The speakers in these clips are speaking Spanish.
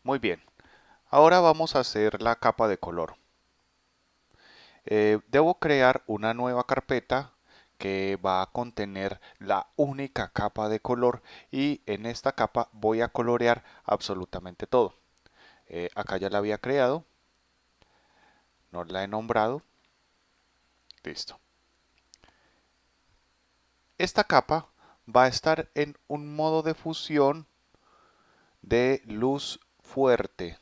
Muy bien, ahora vamos a hacer la capa de color. Debo crear una nueva carpeta que va a contener la única capa de color y en esta capa voy a colorear absolutamente todo. Acá ya la había creado, no la he nombrado, listo. Esta capa va a estar en un modo de fusión de luz fuerte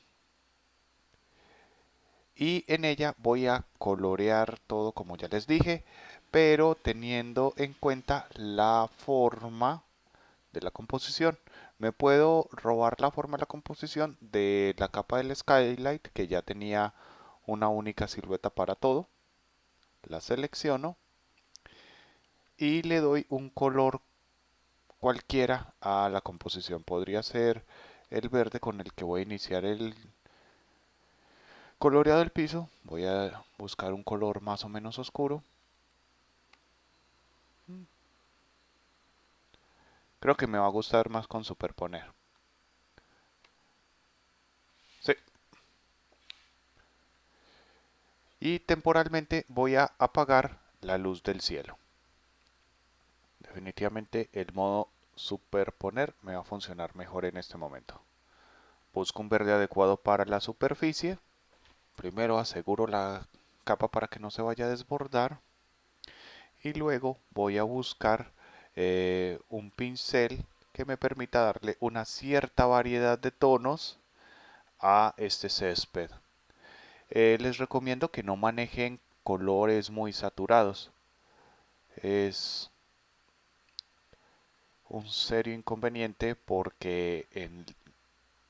y en ella voy a colorear todo como ya les dije, pero teniendo en cuenta la forma de la composición. Me puedo robar la forma de la composición de la capa del skylight que ya tenía una única silueta para todo. La selecciono y le doy un color cualquiera a la composición. Podría ser el verde con el que voy a iniciar el coloreado del piso. Voy a buscar un color más o menos oscuro. Creo que me va a gustar más con superponer. Sí. Y temporalmente voy a apagar la luz del cielo. Definitivamente el modo superponer me va a funcionar mejor en este momento. Busco un verde adecuado para la superficie. Primero aseguro la capa para que no se vaya a desbordar. Y luego voy a buscar un pincel que me permita darle una cierta variedad de tonos a este césped. Les recomiendo que no manejen colores muy saturados. Es un serio inconveniente porque en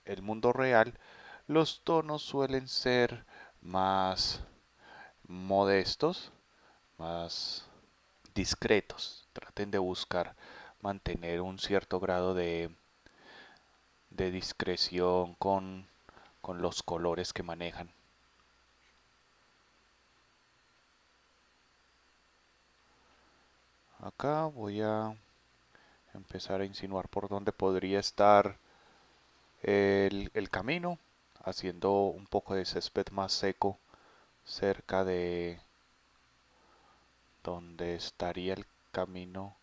el mundo real los tonos suelen ser más modestos, más discretos. Traten de buscar mantener un cierto grado de discreción con los colores que manejan. Acá voy a empezar a insinuar por dónde podría estar el camino, haciendo un poco de césped más seco cerca de donde estaría el camino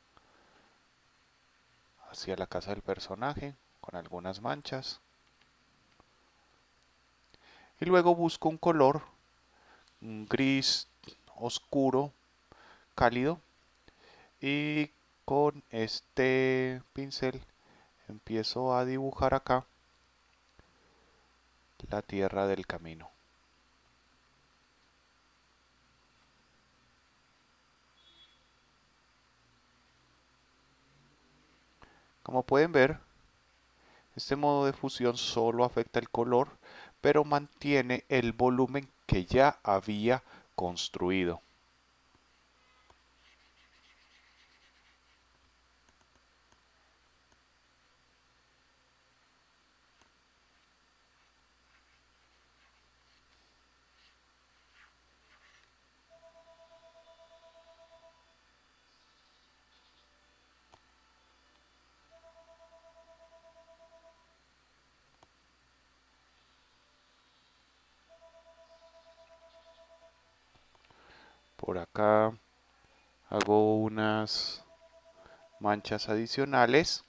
hacia la casa del personaje, con algunas manchas. Y luego busco un color, un gris oscuro, cálido, y con este pincel empiezo a dibujar acá la tierra del camino. Como pueden ver, este modo de fusión solo afecta el color, pero mantiene el volumen que ya había construido. Por acá hago unas manchas adicionales.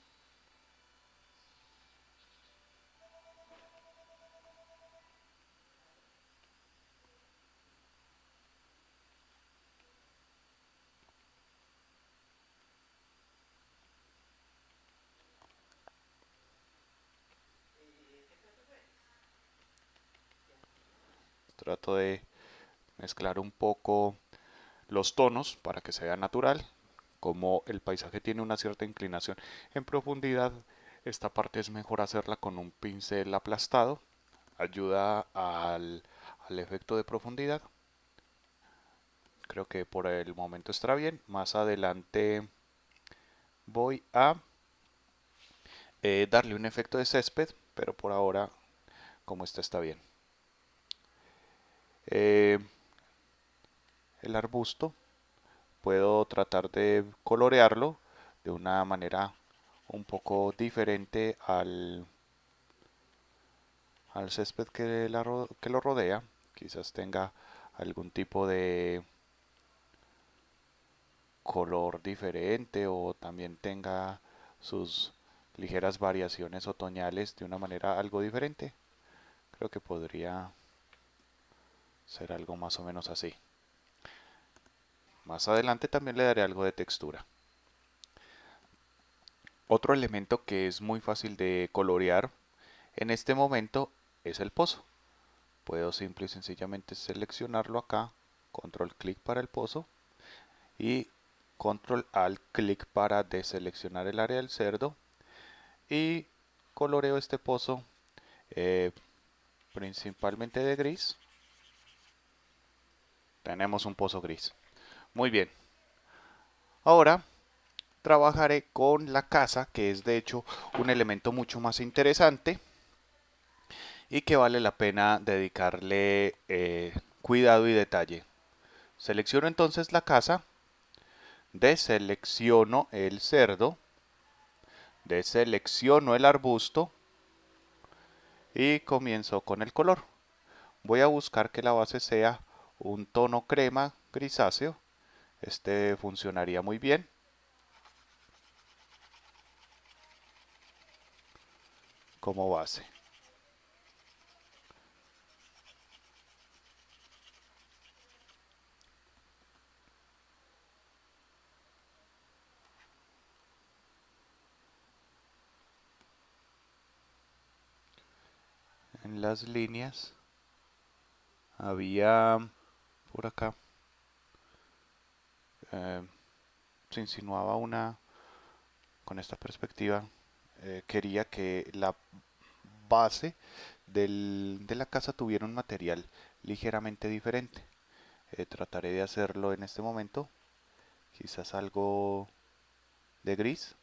Trato de mezclar un poco los tonos para que se vea natural. Como el paisaje tiene una cierta inclinación en profundidad, esta parte es mejor hacerla con un pincel aplastado. Ayuda al efecto de profundidad. Creo que por el momento estará bien. Más adelante voy a darle un efecto de césped, pero por ahora, como está bien. Eh, el arbusto puedo tratar de colorearlo de una manera un poco diferente al césped que lo rodea. Quizás tenga algún tipo de color diferente o también tenga sus ligeras variaciones otoñales de una manera algo diferente. Creo que podría ser algo más o menos así. Más adelante también le daré algo de textura. Otro elemento que es muy fácil de colorear en este momento es el pozo. Puedo simple y sencillamente seleccionarlo acá, control clic para el pozo y control alt clic para deseleccionar el área del cerdo y coloreo este pozo principalmente de gris. Tenemos un pozo gris. Muy bien. Ahora trabajaré con la casa, que es de hecho un elemento mucho más interesante y que vale la pena dedicarle cuidado y detalle. Selecciono entonces la casa, deselecciono el cerdo, deselecciono el arbusto y comienzo con el color. Voy a buscar que la base sea un tono crema grisáceo. Este funcionaría muy bien. Como base. En las líneas había por acá eh, se insinuaba una con esta perspectiva quería que la base de la casa tuviera un material ligeramente diferente. Trataré de hacerlo en este momento, quizás algo de gris.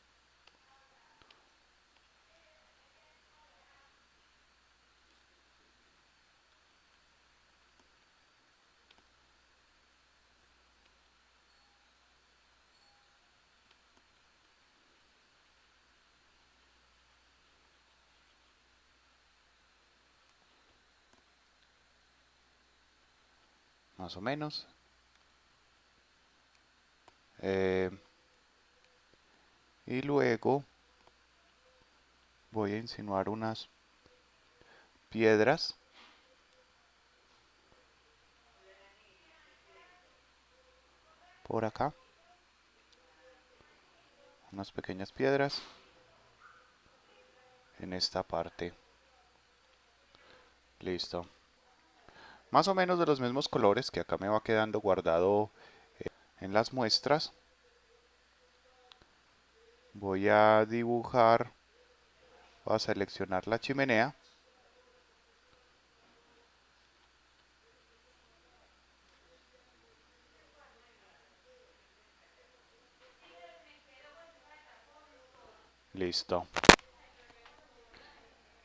Más o menos. Eh, y luego voy a insinuar unas piedras por acá, unas pequeñas piedras en esta parte. Listo. Más o menos de los mismos colores que acá me va quedando guardado en las muestras. Voy a dibujar, voy a seleccionar la chimenea. Listo.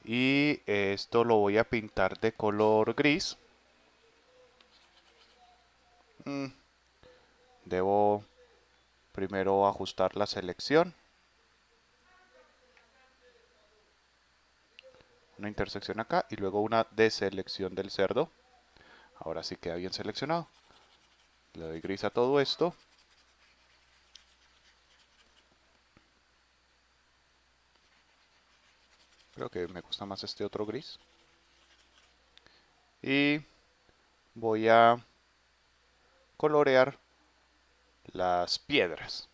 Y esto lo voy a pintar de color gris. Debo primero ajustar la selección. Una intersección acá y luego una deselección del cerdo. Ahora sí queda bien seleccionado. Le doy gris a todo esto. Creo que me gusta más este otro gris. Y voy a colorear las piedras.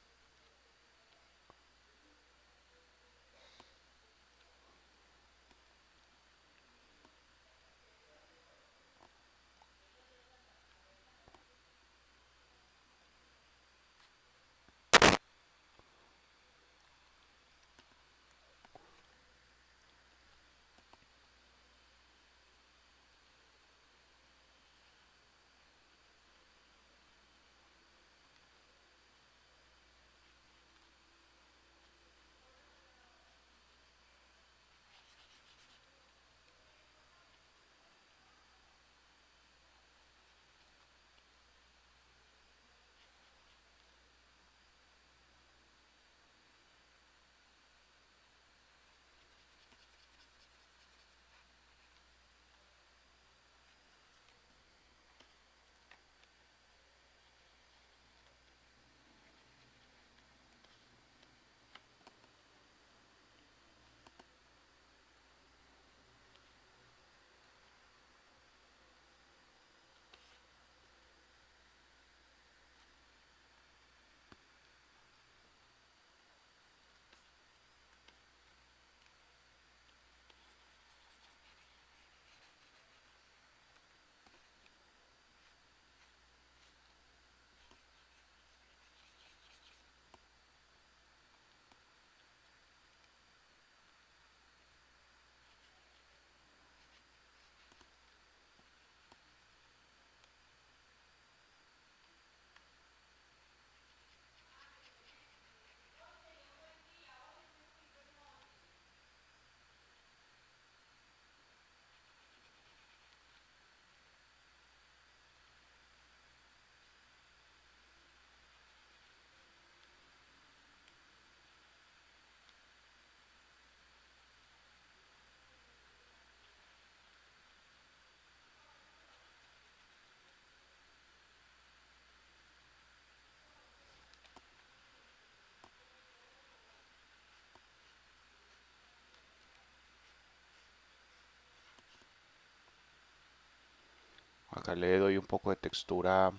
Acá le doy un poco de textura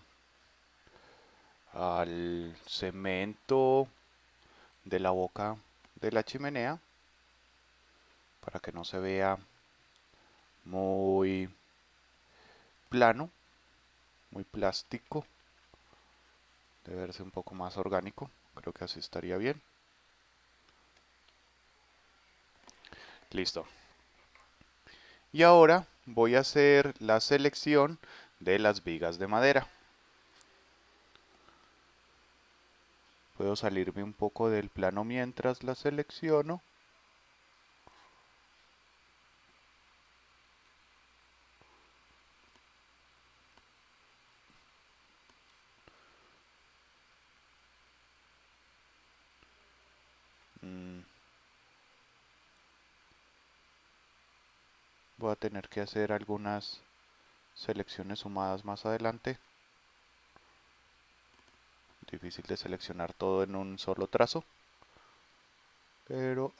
al cemento de la boca de la chimenea para que no se vea muy plano, muy plástico. Debe verse un poco más orgánico. Creo que así estaría bien. Listo. Y ahora voy a hacer la selección de las vigas de madera. Puedo salirme un poco del plano mientras la selecciono. Mm, Voy a tener que hacer algunas selecciones sumadas más adelante. Difícil de seleccionar todo en un solo trazo. Pero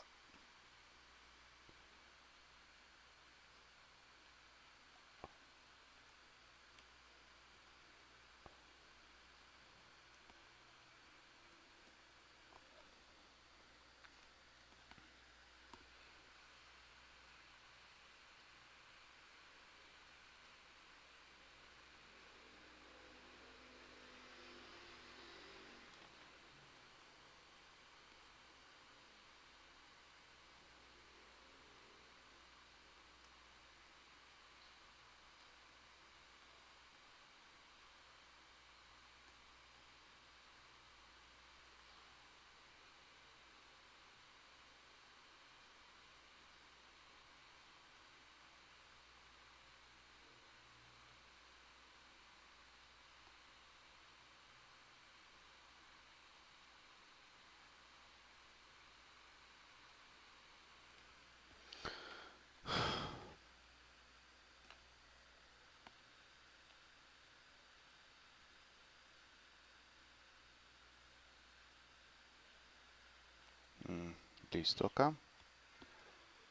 mm, listo acá.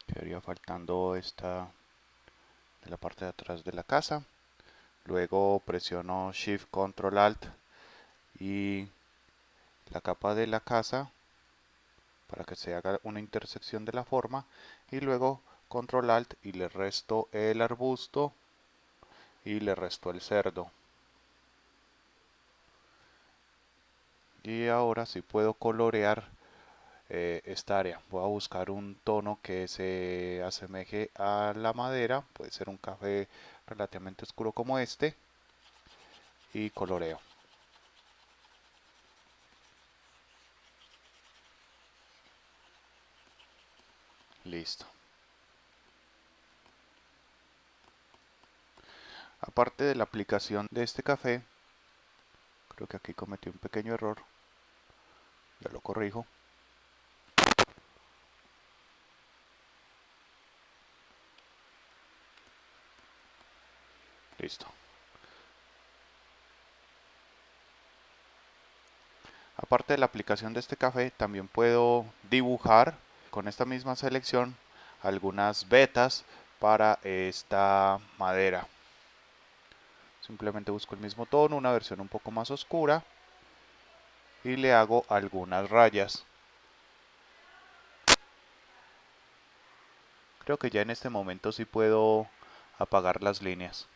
Quedaría faltando esta de la parte de atrás de la casa. Luego presiono Shift Control Alt y la capa de la casa para que se haga una intersección de la forma. Y luego Control Alt y le resto el arbusto y le resto el cerdo. Y ahora sí puedo colorear esta área. Voy a buscar un tono que se asemeje a la madera. Puede ser un café relativamente oscuro como este. Y coloreo. Listo. Aparte de la aplicación de este café, creo que aquí cometí un pequeño error. Ya lo corrijo. Listo. Aparte de la aplicación de este café, también puedo dibujar con esta misma selección algunas vetas para esta madera. Simplemente busco el mismo tono, una versión un poco más oscura y le hago algunas rayas. Creo que ya en este momento sí puedo apagar las líneas.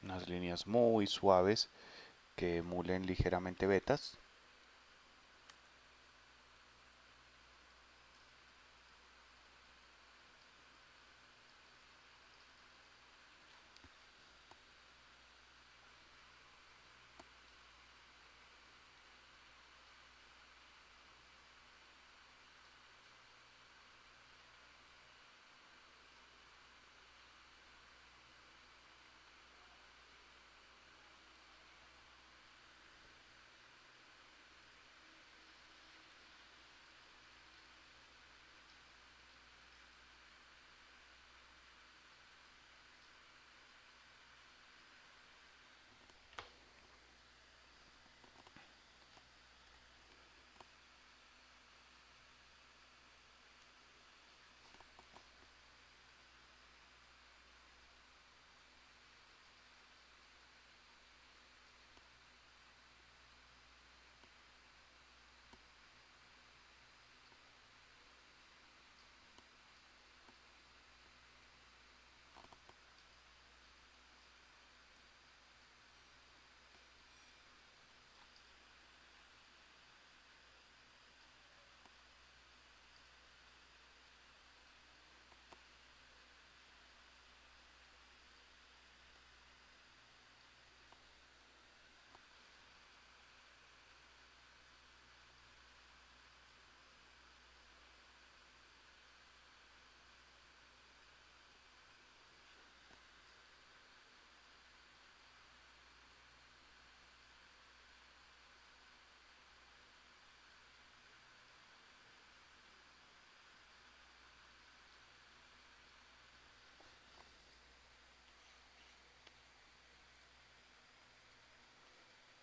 Unas líneas muy suaves que emulen ligeramente vetas.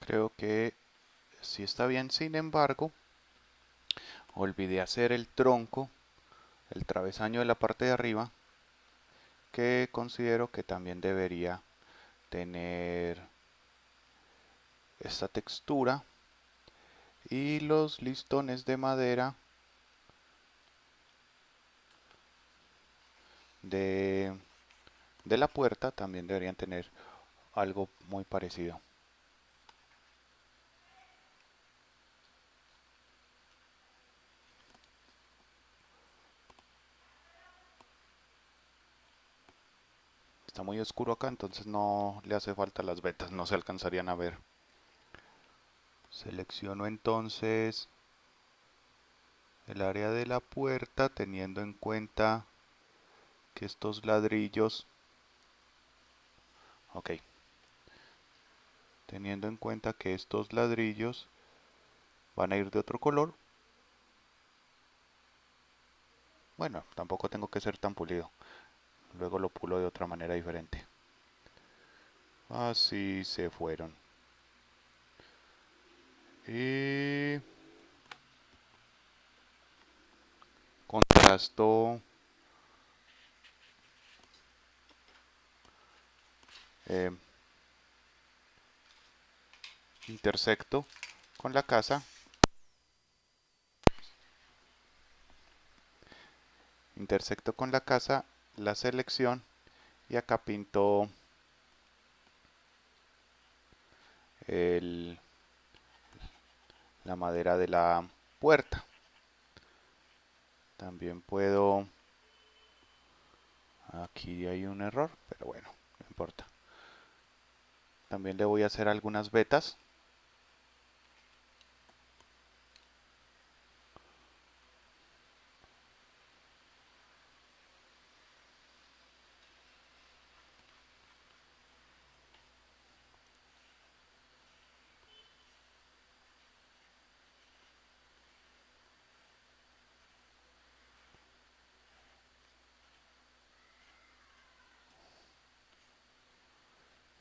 Creo que sí está bien, sin embargo, olvidé hacer el tronco, el travesaño de la parte de arriba, que considero que también debería tener esta textura, y los listones de madera de, de la puerta también deberían tener algo muy parecido. Está muy oscuro acá, entonces no le hace falta las vetas, no se alcanzarían a ver. Selecciono entonces el área de la puerta, teniendo en cuenta que estos ladrillos, ok, teniendo en cuenta que estos ladrillos van a ir de otro color. Bueno, tampoco tengo que ser tan pulido, luego lo pulo de otra manera diferente. Así se fueron. Y contrasto eh, intersecto con la casa, la selección, y acá pinto el, la madera de la puerta. También puedo, aquí hay un error, pero bueno, no importa. También le voy a hacer algunas vetas.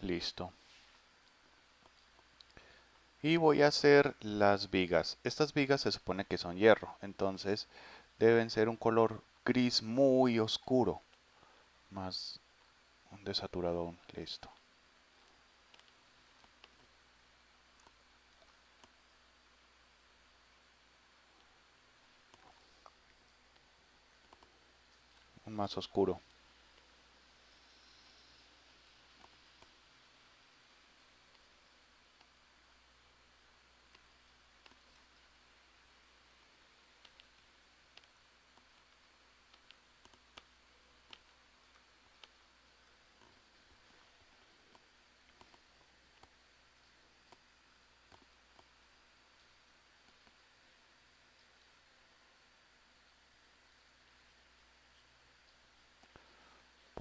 Listo. Y voy a hacer las vigas. Estas vigas se supone que son hierro, entonces deben ser un color gris muy oscuro, más un desaturadón. Listo. Un más oscuro.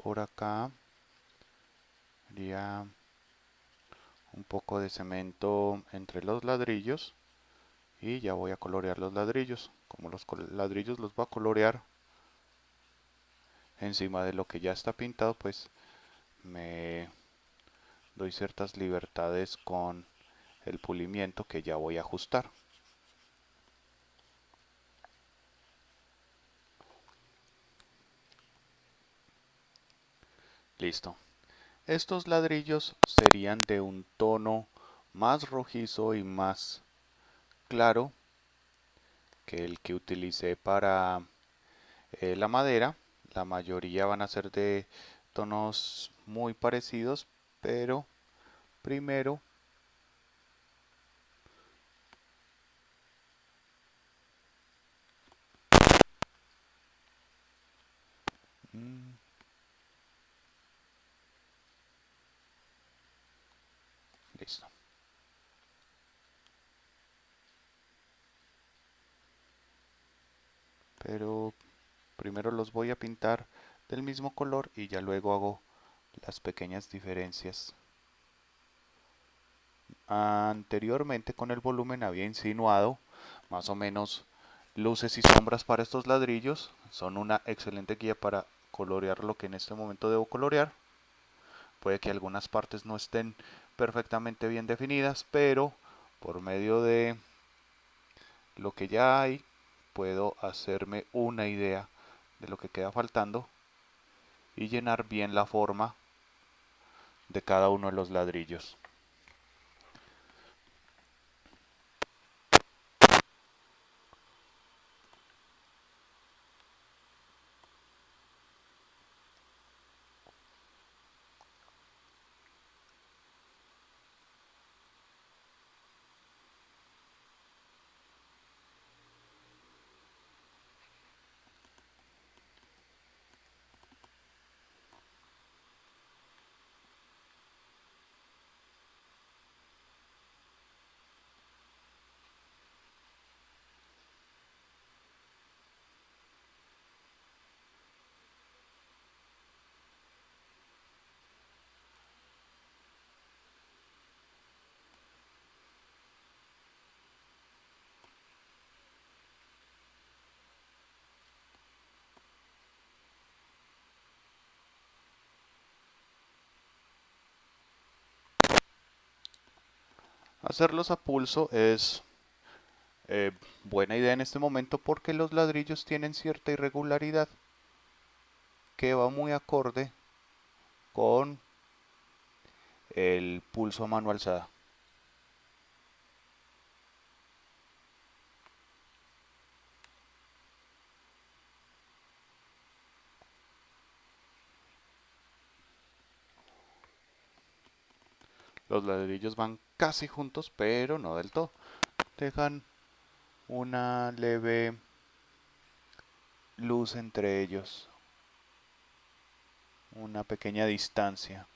Por acá haría un poco de cemento entre los ladrillos y ya voy a colorear los ladrillos. Como los ladrillos los voy a colorear encima de lo que ya está pintado, pues me doy ciertas libertades con el pulimiento que ya voy a ajustar. Listo. Estos ladrillos serían de un tono más rojizo y más claro que el que utilicé para la madera. La mayoría van a ser de tonos muy parecidos, pero primero mm, listo. Pero primero los voy a pintar del mismo color y ya luego hago las pequeñas diferencias. Anteriormente con el volumen había insinuado más o menos luces y sombras para estos ladrillos. Son una excelente guía para colorear lo que en este momento debo colorear. Puede que algunas partes no estén perfectamente bien definidas, pero por medio de lo que ya hay puedo hacerme una idea de lo que queda faltando y llenar bien la forma de cada uno de los ladrillos. Hacerlos a pulso es buena idea en este momento porque los ladrillos tienen cierta irregularidad que va muy acorde con el pulso a mano alzada. Los ladrillos van casi juntos, pero no del todo. Dejan una leve luz entre ellos, una pequeña distancia.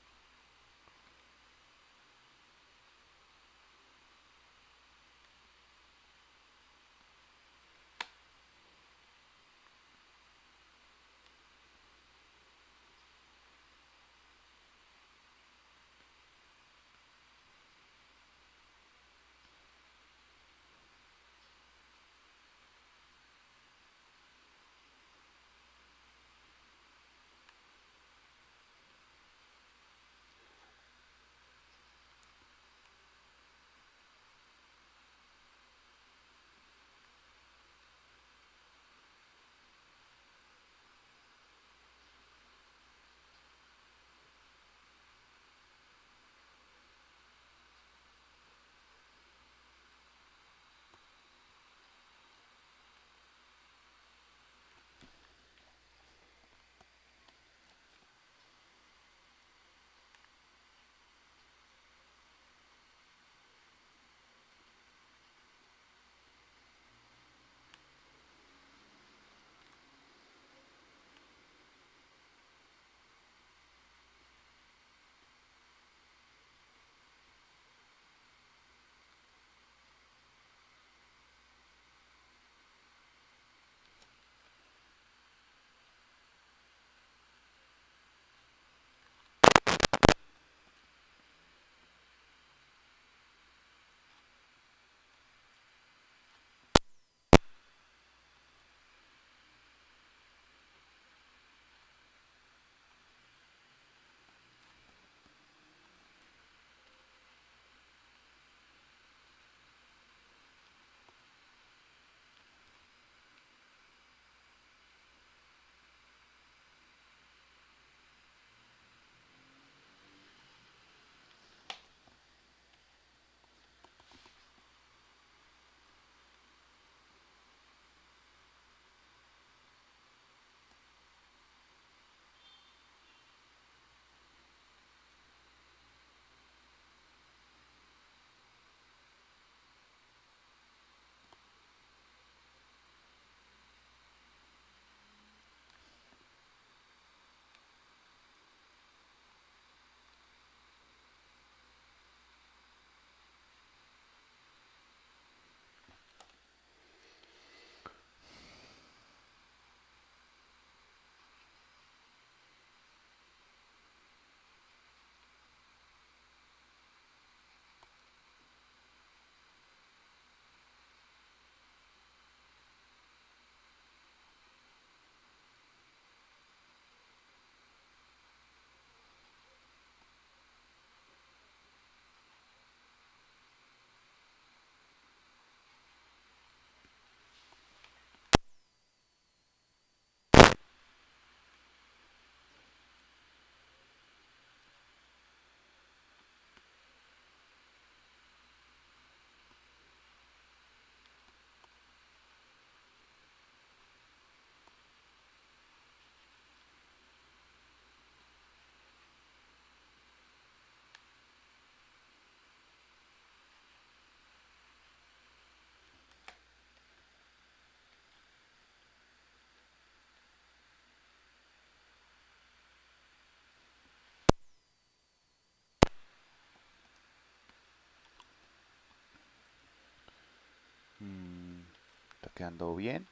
quedando bien.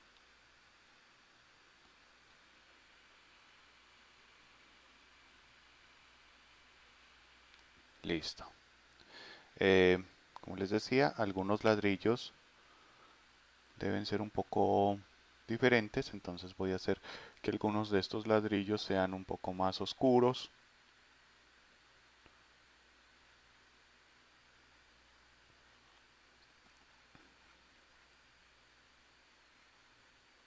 Listo. Como les decía, algunos ladrillos deben ser un poco diferentes, entonces voy a hacer que algunos de estos ladrillos sean un poco más oscuros.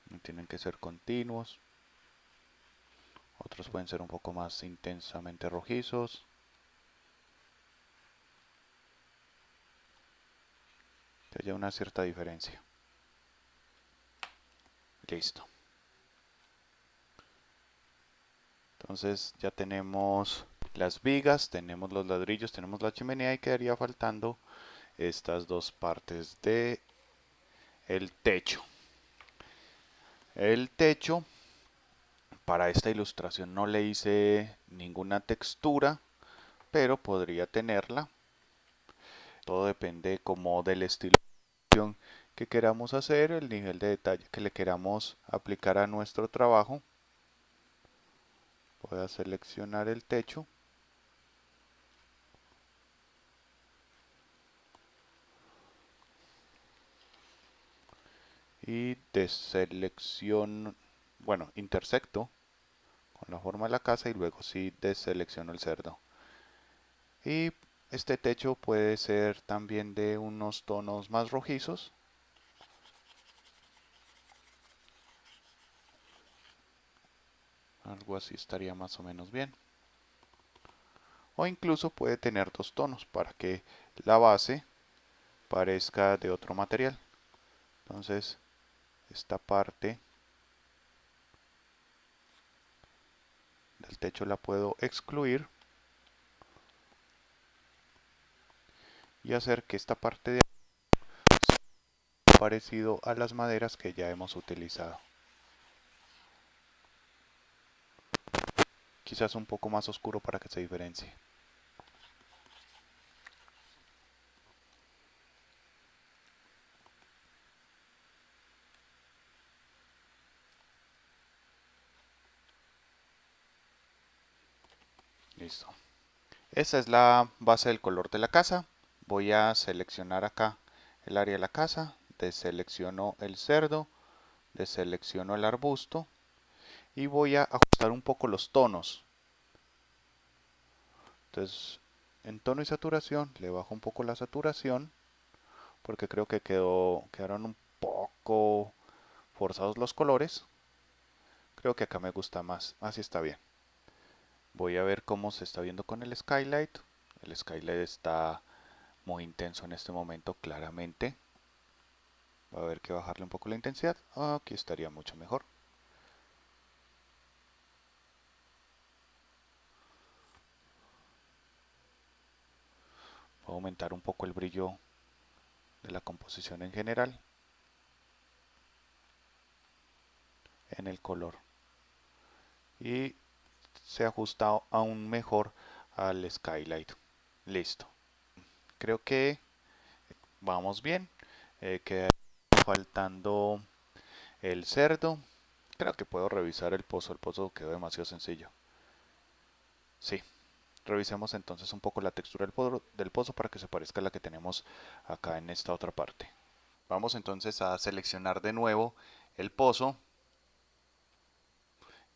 No tienen que ser continuos. Otros pueden ser un poco más intensamente rojizos. Que haya una cierta diferencia. Listo. Entonces ya tenemos las vigas, tenemos los ladrillos, tenemos la chimenea y quedaría faltando estas dos partes de el techo. El techo, para esta ilustración no le hice ninguna textura, pero podría tenerla. Todo depende como del estilo que queramos hacer, el nivel de detalle que le queramos aplicar a nuestro trabajo. Voy a seleccionar el techo. Y deselecciono, bueno, intersecto con la forma de la casa y luego sí deselecciono el cerdo. Y este techo puede ser también de unos tonos más rojizos. Algo así estaría más o menos bien. O incluso puede tener dos tonos para que la base parezca de otro material. Entonces, esta parte del techo la puedo excluir y hacer que esta parte de sea parecido a las maderas que ya hemos utilizado. Quizás un poco más oscuro para que se diferencie. Listo. Esa es la base del color de la casa. Voy a seleccionar acá el área de la casa. Deselecciono el cerdo. Deselecciono el arbusto. Y voy a ajustar un poco los tonos. Entonces, en tono y saturación, le bajo un poco la saturación. Porque creo que quedaron un poco forzados los colores. Creo que acá me gusta más. Así está bien. Voy a ver cómo se está viendo con el skylight. El skylight está muy intenso en este momento, claramente. Va a haber que bajarle un poco la intensidad. Aquí estaría mucho mejor. Voy a aumentar un poco el brillo de la composición en general. En el color. Y se ajusta aún mejor al skylight. Listo. Creo que vamos bien. Queda faltando el cerdo. Creo que puedo revisar el pozo. El pozo quedó demasiado sencillo. Sí. Revisemos entonces un poco la textura del pozo para que se parezca a la que tenemos acá en esta otra parte. Vamos entonces a seleccionar de nuevo el pozo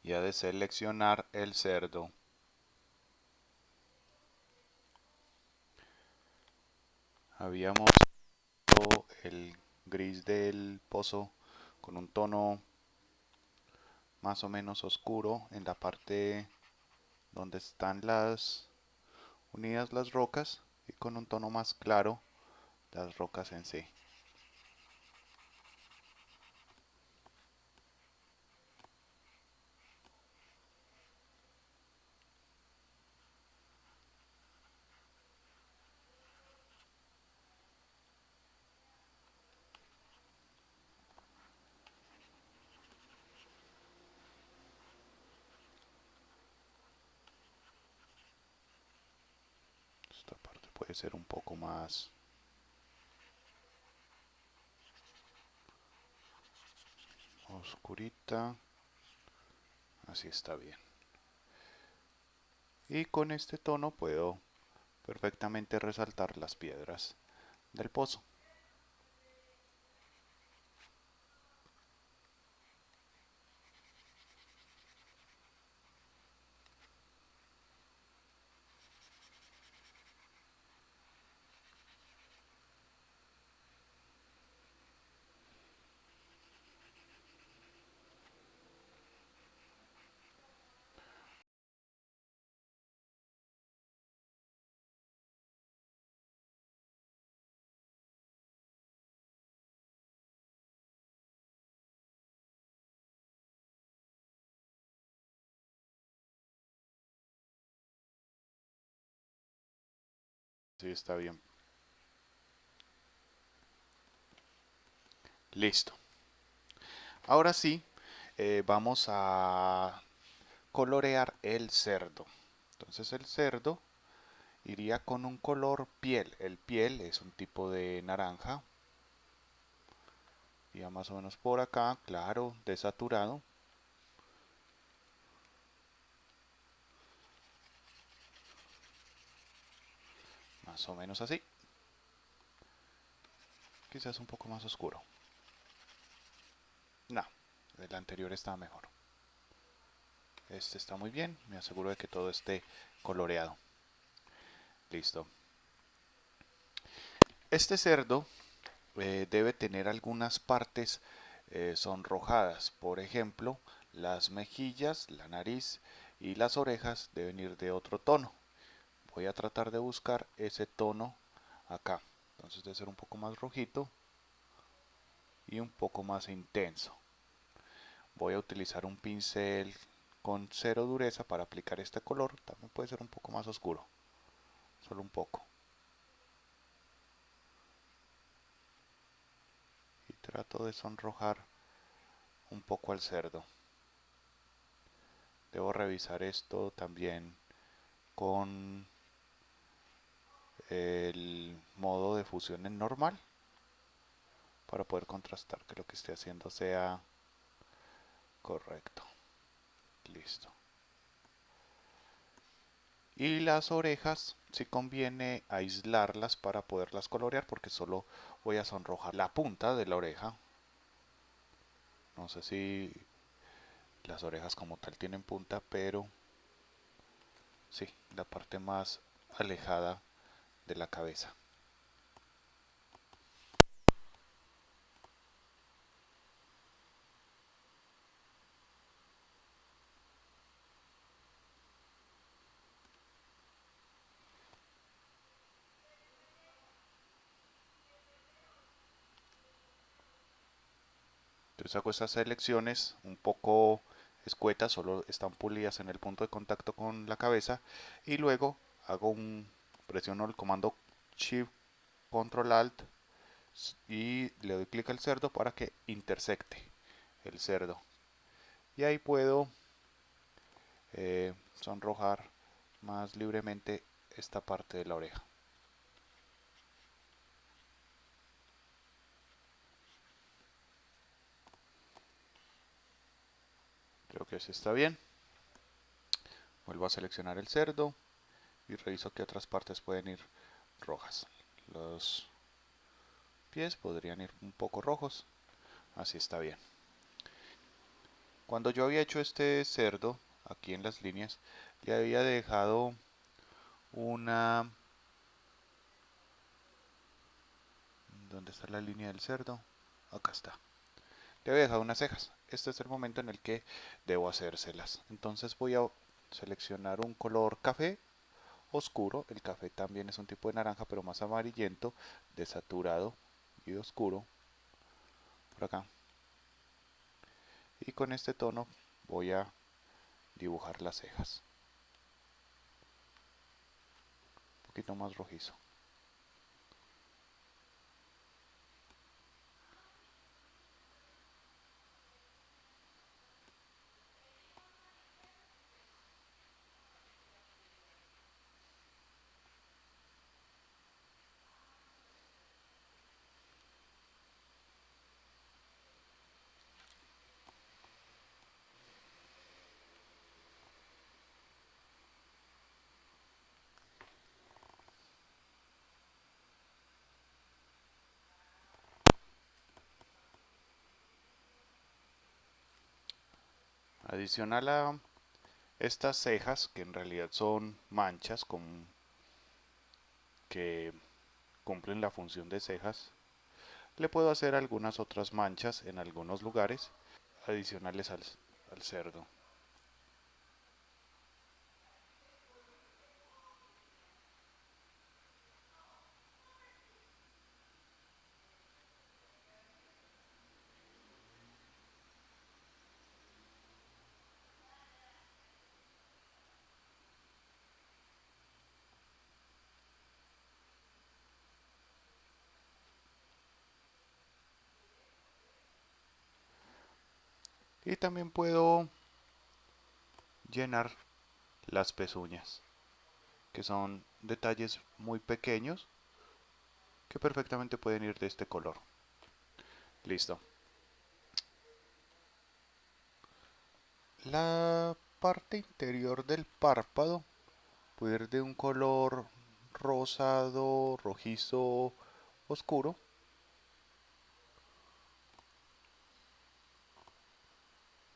y a deseleccionar el cerdo. Habíamos hecho el gris del pozo con un tono más o menos oscuro en la parte donde están unidas las rocas y con un tono más claro las rocas en sí. Esta parte puede ser un poco más oscurita, así está bien. Y con este tono puedo perfectamente resaltar las piedras del pozo. Sí, está bien. Listo. Ahora sí, vamos a colorear el cerdo. Entonces el cerdo iría con un color piel. El piel es un tipo de naranja. Ya más o menos por acá, claro, desaturado. Más o menos así. Quizás un poco más oscuro. No, el anterior está mejor. Este está muy bien. Me aseguro de que todo esté coloreado. Listo. Este cerdo debe tener algunas partes sonrojadas. Por ejemplo, las mejillas, la nariz y las orejas deben ir de otro tono. Voy a tratar de buscar ese tono acá. Entonces debe ser un poco más rojito y un poco más intenso. Voy a utilizar un pincel con cero dureza para aplicar este color. También puede ser un poco más oscuro, solo un poco. Y trato de sonrojar un poco al cerdo. Debo revisar esto también con el modo de fusión en normal para poder contrastar que lo que esté haciendo sea correcto. Listo. Y las orejas sí conviene aislarlas para poderlas colorear porque solo voy a sonrojar la punta de la oreja. No sé si las orejas como tal tienen punta, pero sí, la parte más alejada de la cabeza. Entonces hago estas selecciones un poco escuetas, solo están pulidas en el punto de contacto con la cabeza y luego presiono el comando Shift Control Alt y le doy clic al cerdo para que intersecte el cerdo. Y ahí puedo sonrojar más libremente esta parte de la oreja. Creo que así está bien. Vuelvo a seleccionar el cerdo y reviso que otras partes pueden ir rojas. Los pies podrían ir un poco rojos. Así está bien. Cuando yo había hecho este cerdo, aquí en las líneas, le había dejado una... ¿Dónde está la línea del cerdo? Acá está. Le había dejado unas cejas. Este es el momento en el que debo hacérselas. Entonces voy a seleccionar un color café oscuro. El café también es un tipo de naranja, pero más amarillento, desaturado y oscuro. Por acá. Y con este tono voy a dibujar las cejas. Un poquito más rojizo. Adicional a estas cejas, que en realidad son manchas que cumplen la función de cejas, le puedo hacer algunas otras manchas en algunos lugares adicionales al cerdo. Y también puedo llenar las pezuñas, que son detalles muy pequeños que perfectamente pueden ir de este color. Listo. La parte interior del párpado puede ir de un color rosado, rojizo, oscuro,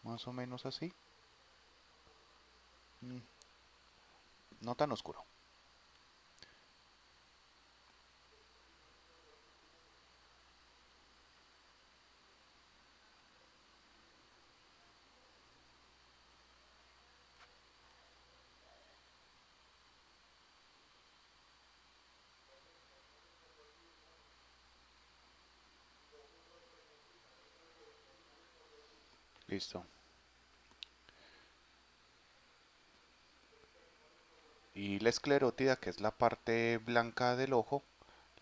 más o menos así. Mm, No tan oscuro. Listo. Y la esclerótida, que es la parte blanca del ojo,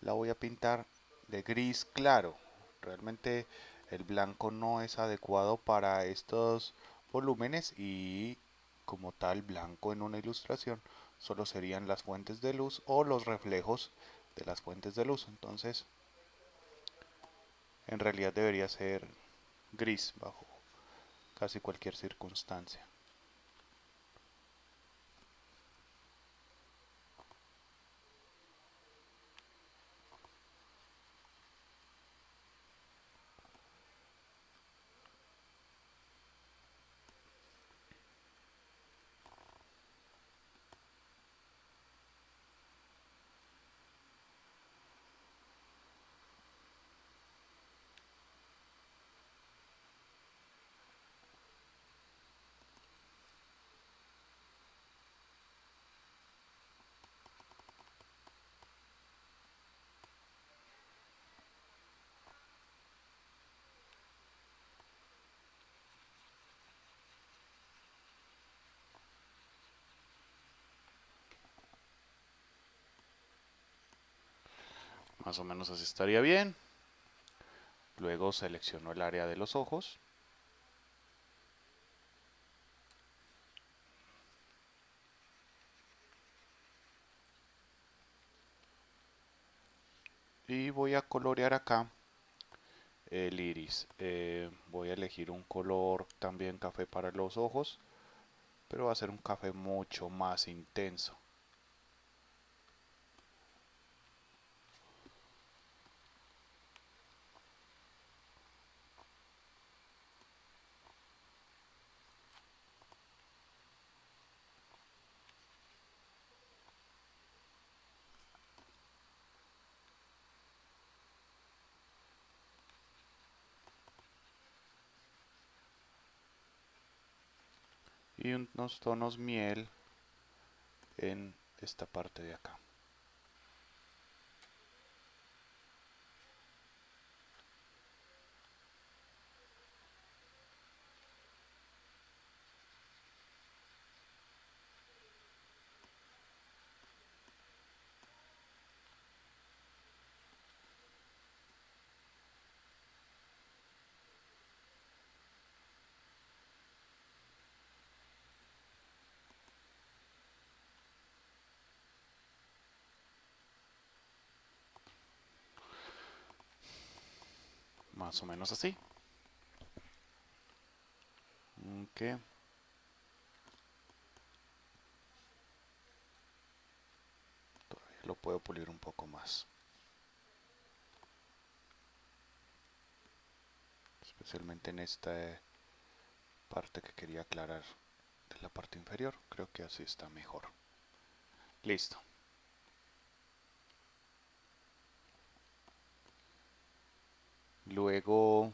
la voy a pintar de gris claro. Realmente el blanco no es adecuado para estos volúmenes y como tal blanco en una ilustración solo serían las fuentes de luz o los reflejos de las fuentes de luz. Entonces en realidad debería ser gris bajo casi cualquier circunstancia. Más o menos así estaría bien. Luego selecciono el área de los ojos. Y voy a colorear acá el iris. Voy a elegir un color también café para los ojos, pero va a ser un café mucho más intenso. Y unos tonos miel en esta parte de acá. Más o menos así. Ok. Todavía lo puedo pulir un poco más. Especialmente en esta parte que quería aclarar de la parte inferior. Creo que así está mejor. Listo. Luego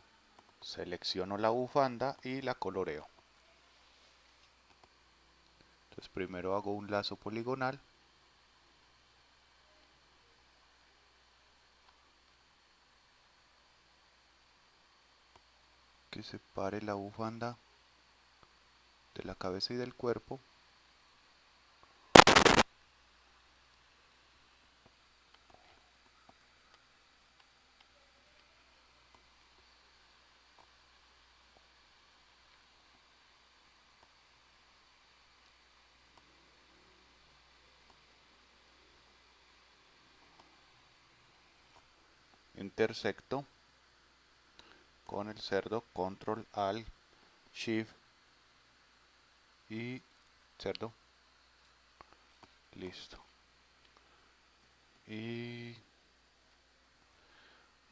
selecciono la bufanda y la coloreo. Entonces primero hago un lazo poligonal. Que separe la bufanda de la cabeza y del cuerpo. Intersecto con el cerdo, control alt shift y cerdo. Listo. Y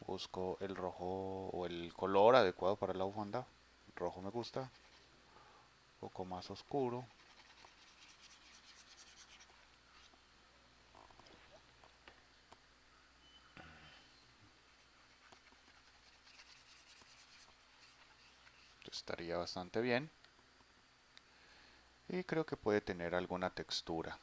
busco el rojo o el color adecuado para la bufanda. El rojo me gusta. Un poco más oscuro. Estaría bastante bien. Y creo que puede tener alguna textura.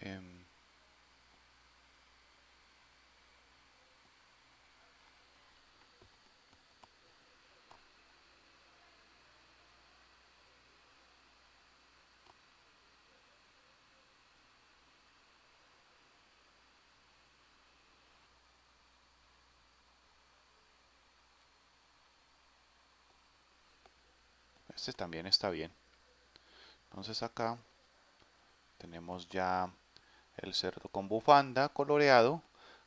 Em, este también está bien. Entonces acá tenemos ya el cerdo con bufanda coloreado,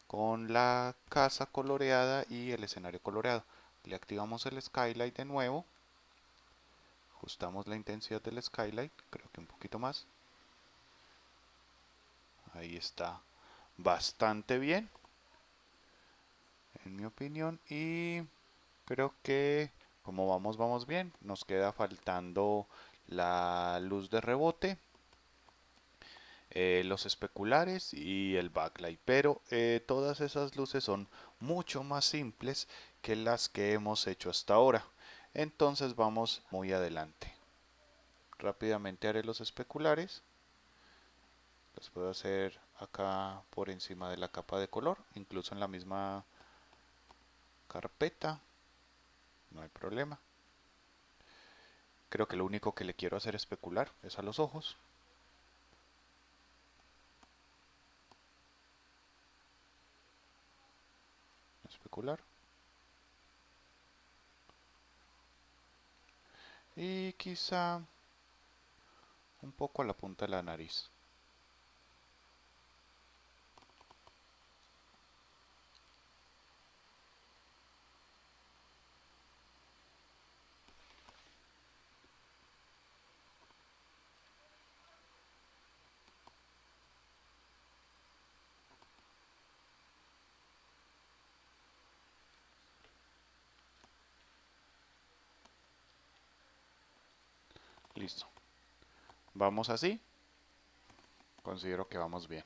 con la casa coloreada y el escenario coloreado. Le activamos el skylight de nuevo. Ajustamos la intensidad del skylight, creo que un poquito más. Ahí está bastante bien, en mi opinión. Y Creo que como vamos bien. Nos queda faltando la luz de rebote, los especulares y el backlight. Pero todas esas luces son mucho más simples que las que hemos hecho hasta ahora. Entonces vamos muy adelante. Rápidamente haré los especulares. Los puedo hacer acá por encima de la capa de color, incluso en la misma carpeta. No hay problema. Creo que lo único que le quiero hacer especular es a los ojos. Especular. Y quizá un poco a la punta de la nariz. Listo. Vamos así. Considero que vamos bien.